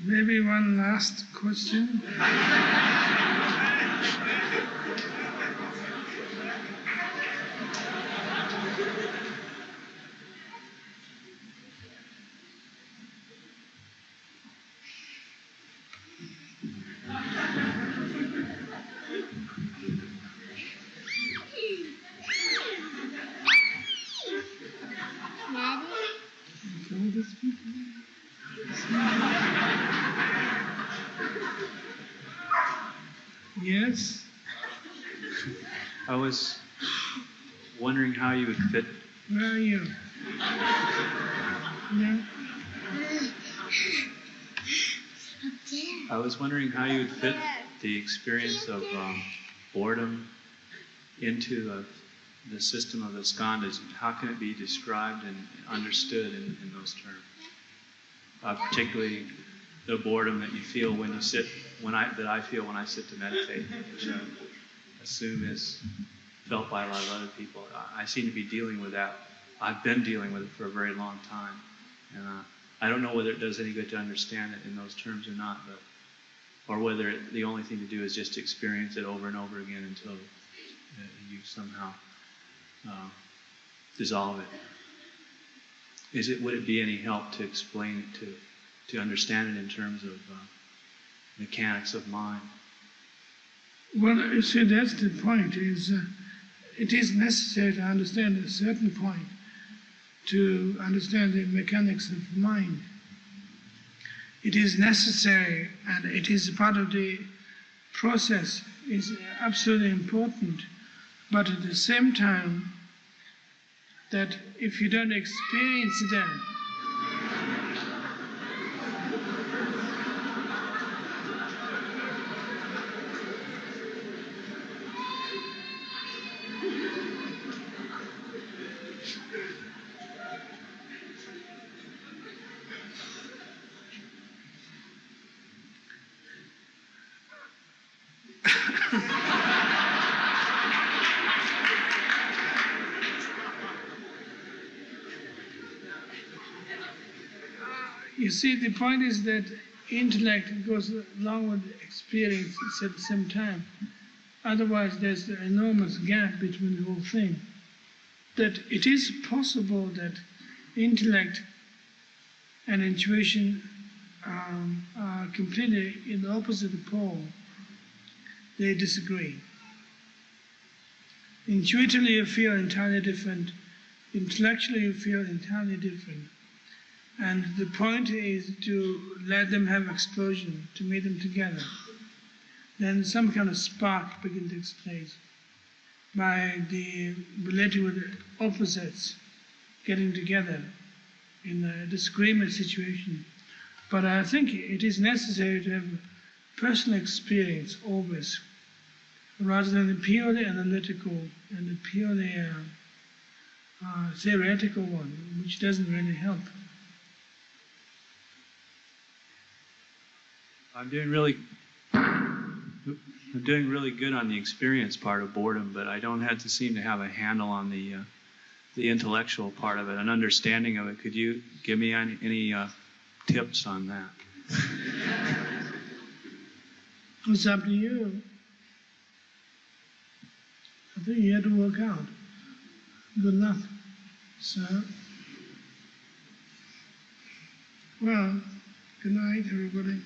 Maybe one last question. Yes. I was wondering how you would fit. Where are you? Yeah. I was wondering how you would fit the experience of boredom into the system of the skandhas. How can it be described and understood in those terms? Particularly the boredom that you feel when you sit, that I feel when I sit to meditate, which I assume is felt by a lot of other people. I seem to be dealing with that. I've been dealing with it for a very long time, and I don't know whether it does any good to understand it in those terms or not, or whether the only thing to do is just experience it over and over again until you somehow dissolve it. Would it be any help to explain it to understand it in terms of mechanics of mind? Well, you see, that's the point. It is necessary to understand a certain point to understand the mechanics of mind. It is necessary, and it is part of the process. It's absolutely important. But at the same time, that if you don't experience that, you see, the point is that intellect goes along with experience at the same time. Otherwise, there's an enormous gap between the whole thing. That it is possible that intellect and intuition are completely in the opposite pole. They disagree. Intuitively, you feel entirely different. Intellectually, you feel entirely different. And the point is to let them have explosion, to meet them together. Then some kind of spark begins to take place by the relating with the opposites getting together in a disagreement situation. But I think it is necessary to have personal experience always, rather than the purely analytical and the purely theoretical one, which doesn't really help. I'm doing really good on the experience part of boredom, but I don't have to seem to have a handle on the intellectual part of it, an understanding of it. Could you give me any tips on that? It's up to you. I think you have to work out. Good luck, sir. Well, good night, everybody.